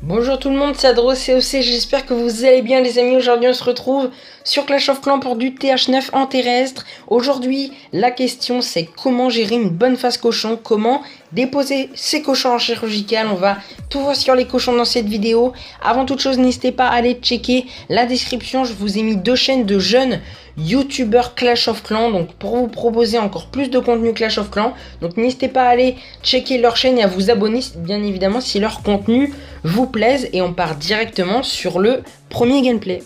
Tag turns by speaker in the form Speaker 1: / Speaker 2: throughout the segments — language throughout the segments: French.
Speaker 1: Bonjour tout le monde, c'est Adro COC, j'espère que vous allez bien les amis. Aujourd'hui on se retrouve sur Clash of Clans pour du TH9 en terrestre. Aujourd'hui la question c'est comment gérer une bonne phase cochon, comment déposer ses cochons en chirurgical. On va tout voir sur les cochons dans cette vidéo. Avant toute chose, n'hésitez pas à aller checker la description, je vous ai mis deux chaînes de jeunes youtubeurs Clash of Clans, donc pour vous proposer encore plus de contenu Clash of Clans. Donc n'hésitez pas à aller checker leur chaîne et à vous abonner bien évidemment si leur contenu vous plaise. Et on part directement sur le premier gameplay.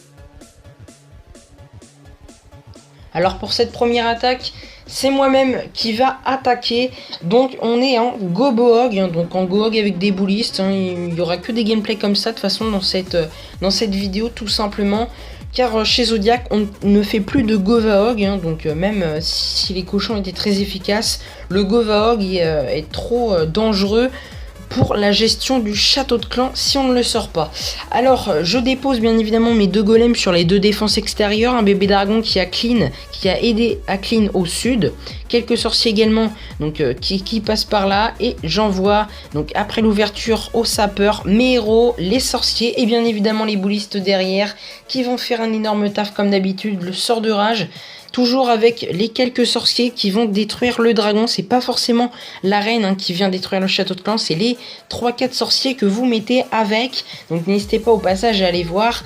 Speaker 1: Alors pour cette première attaque, c'est moi-même qui va attaquer. Donc on est en Gobohog, donc en Gohog avec des bullistes. Il n'y aura que des gameplays comme ça de toute façon dans cette vidéo tout simplement. Car chez Zodiac, on ne fait plus de Govaog, donc même si les cochons étaient très efficaces, le Govaog est trop dangereux pour la gestion du château de clan si on ne le sort pas. Alors je dépose bien évidemment mes deux golems sur les deux défenses extérieures, un bébé dragon qui a aidé à clean au sud, quelques sorciers également donc qui passent par là, et j'envoie donc après l'ouverture aux sapeurs mes héros, les sorciers et bien évidemment les bullistes derrière qui vont faire un énorme taf comme d'habitude. Le sort de rage toujours avec les quelques sorciers qui vont détruire le dragon. C'est pas forcément la reine qui vient détruire le château de clan, c'est les 3-4 sorciers que vous mettez avec. Donc n'hésitez pas au passage à aller voir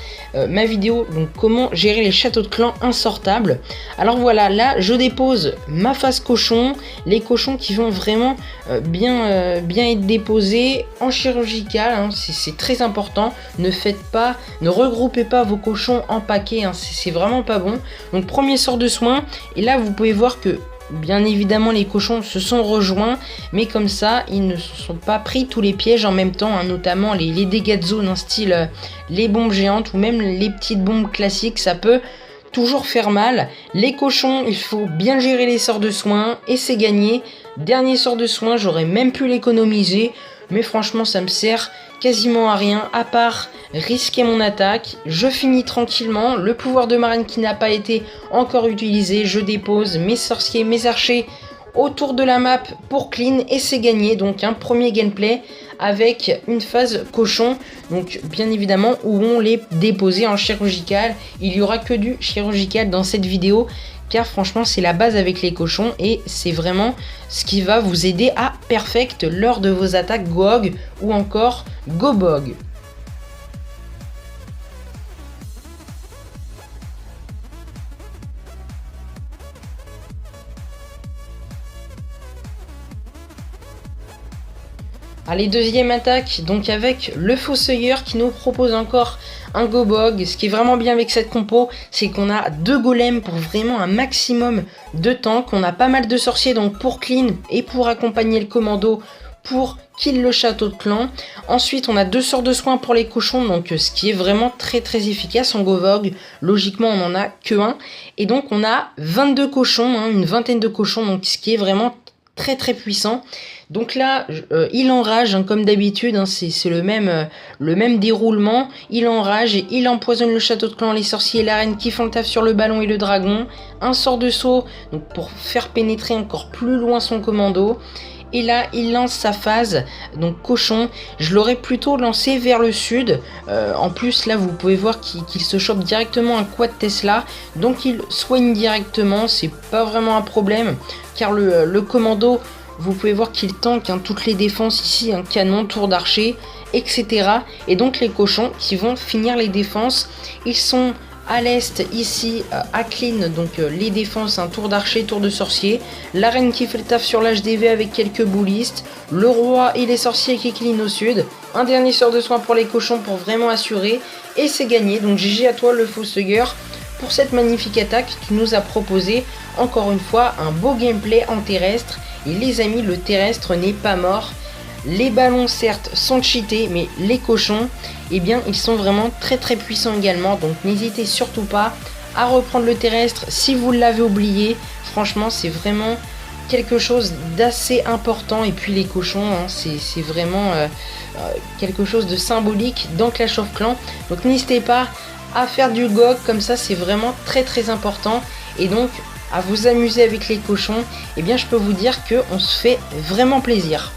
Speaker 1: ma vidéo, donc comment gérer les châteaux de clan insortables. Alors voilà, là je dépose ma phase cochon, les cochons qui vont vraiment bien être déposés en chirurgical, c'est très important. Ne regroupez pas vos cochons en paquets, c'est vraiment pas bon. Donc premier sort de soin, et là vous pouvez voir que bien évidemment les cochons se sont rejoints, mais comme ça ils ne se sont pas pris tous les pièges en même temps, notamment les dégâts de zone, style les bombes géantes ou même les petites bombes classiques, ça peut toujours faire mal. Les cochons, il faut bien gérer les sorts de soins et c'est gagné. Dernier sort de soin, j'aurais même pu l'économiser, mais franchement ça me sert quasiment à rien à part risquer mon attaque. Je finis tranquillement, le pouvoir de marraine qui n'a pas été encore utilisé, je dépose mes sorciers, mes archers autour de la map pour clean et c'est gagné. Donc un premier gameplay avec une phase cochon, donc bien évidemment où on les déposait en chirurgical. Il y aura que du chirurgical dans cette vidéo car franchement c'est la base avec les cochons et c'est vraiment ce qui va vous aider à perfect lors de vos attaques Gohog ou encore Gobohog. Allez, deuxième attaque, donc avec le Fossoyeur qui nous propose encore un Gobohog. Ce qui est vraiment bien avec cette compo, c'est qu'on a deux golems pour vraiment un maximum de tank. On a pas mal de sorciers donc pour clean et pour accompagner le commando pour kill le château de clan. Ensuite, on a deux sorts de soins pour les cochons, donc ce qui est vraiment très efficace en Gobohog. Logiquement, on en a que un. Et donc, on a 22 cochons, une vingtaine de cochons, donc ce qui est vraiment très puissant. Donc là, il enrage comme d'habitude, c'est le même déroulement. Il enrage et il empoisonne le château de clan, les sorciers et la reine qui font le taf sur le ballon et le dragon. Un sort de saut donc pour faire pénétrer encore plus loin son commando. Et là, il lance sa phase, donc cochon. Je l'aurais plutôt lancé vers le sud. En plus, là, vous pouvez voir qu'il se chope directement un quad Tesla. Donc, il soigne directement. C'est pas vraiment un problème. Car le commando, vous pouvez voir qu'il tank toutes les défenses ici. Un canon, tour d'archer, etc. Et donc, les cochons qui vont finir les défenses. Ils sont à l'est ici à clean donc les défenses, un tour d'archer, tour de sorcier, la reine qui fait le taf sur l'HDV avec quelques bullistes, le roi et les sorciers qui clean au sud, un dernier sort de soin pour les cochons pour vraiment assurer et c'est gagné. Donc GG à toi le Fossoyeur pour cette magnifique attaque qui nous a proposé encore une fois un beau gameplay en terrestre. Et les amis, le terrestre n'est pas mort. Les ballons certes sont cheatés, mais les cochons, eh bien ils sont vraiment très puissants également. Donc n'hésitez surtout pas à reprendre le terrestre si vous l'avez oublié. Franchement c'est vraiment quelque chose d'assez important. Et puis les cochons, c'est vraiment quelque chose de symbolique dans Clash of Clans. Donc n'hésitez pas à faire du GOG comme ça, c'est vraiment très important. Et donc à vous amuser avec les cochons, eh bien je peux vous dire qu'on se fait vraiment plaisir.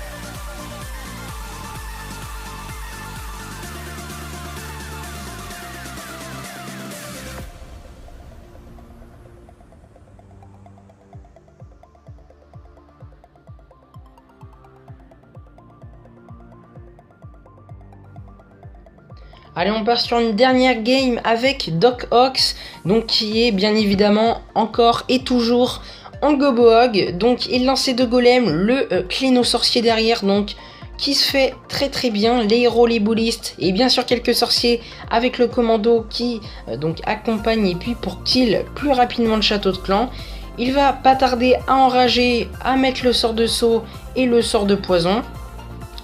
Speaker 1: Allez, on part sur une dernière game avec Doc Ox, donc qui est bien évidemment encore et toujours en Gobohog. Donc il lance ses 2 golems, le Clino sorcier derrière, donc qui se fait très bien, les héros, les boulistes et bien sûr quelques sorciers avec le commando qui donc accompagne et puis pour kill plus rapidement le château de clan. Il va pas tarder à enrager, à mettre le sort de saut et le sort de poison.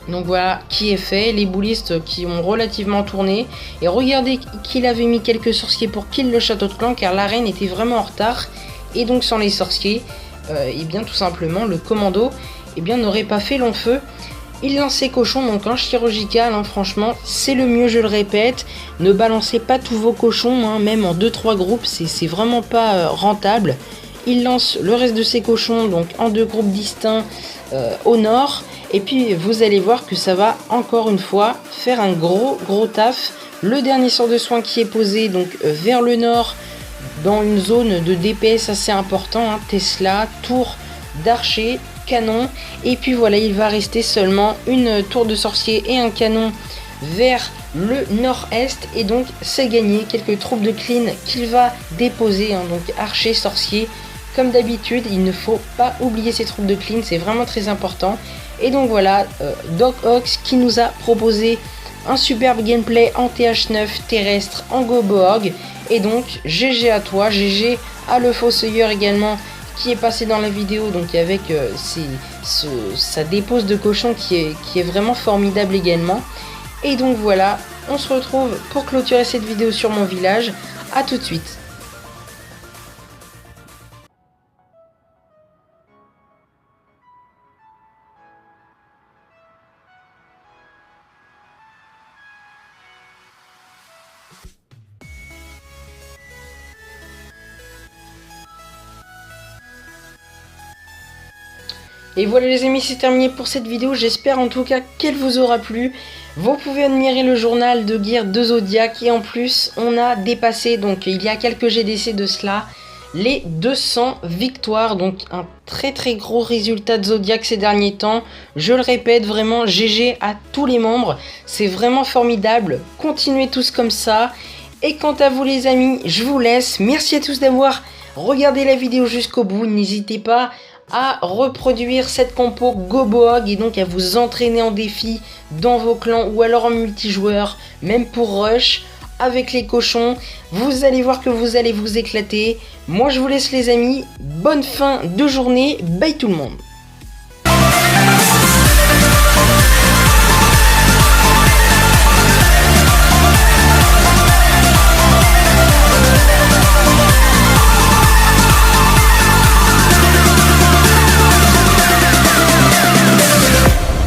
Speaker 1: Donc voilà qui est fait, les boulistes qui ont relativement tourné. Et regardez qu'il avait mis quelques sorciers pour kill le château de clan car l'arène était vraiment en retard. Et donc sans les sorciers, et bien tout simplement le commando n'aurait pas fait long feu. Il lance ses cochons donc en chirurgical, franchement c'est le mieux, je le répète. Ne balancez pas tous vos cochons, même en 2-3 groupes, c'est vraiment pas rentable. Il lance le reste de ses cochons donc en 2 groupes distincts au nord. Et puis vous allez voir que ça va encore une fois faire un gros taf. Le dernier sort de soin qui est posé donc vers le nord dans une zone de DPS assez important, Tesla, tour d'archer, canon. Et puis voilà, il va rester seulement une tour de sorcier et un canon vers le nord-est. Et donc c'est gagné, quelques troupes de clean qu'il va déposer, donc archer, sorcier. Comme d'habitude, il ne faut pas oublier ces troupes de clean, c'est vraiment très important. Et donc voilà, Doc Ox qui nous a proposé un superbe gameplay en TH9 terrestre en Gobohog. Et donc GG à toi, GG à le Fossoyeur également qui est passé dans la vidéo, donc avec sa dépose de cochon qui est vraiment formidable également. Et donc voilà, on se retrouve pour clôturer cette vidéo sur mon village. A tout de suite. Et voilà les amis, c'est terminé pour cette vidéo, j'espère en tout cas qu'elle vous aura plu. Vous pouvez admirer le journal de guerre de Zodiac et en plus on a dépassé, donc il y a quelques GDC de cela, les 200 victoires. Donc un très gros résultat de Zodiac ces derniers temps. Je le répète, vraiment GG à tous les membres, c'est vraiment formidable, continuez tous comme ça. Et quant à vous les amis, je vous laisse, merci à tous d'avoir regardé la vidéo jusqu'au bout, n'hésitez pas à reproduire cette compo Gobohog et donc à vous entraîner en défi dans vos clans ou alors en multijoueur, même pour rush avec les cochons. Vous allez voir que vous allez vous éclater. Moi je vous laisse les amis, bonne fin de journée, bye tout le monde.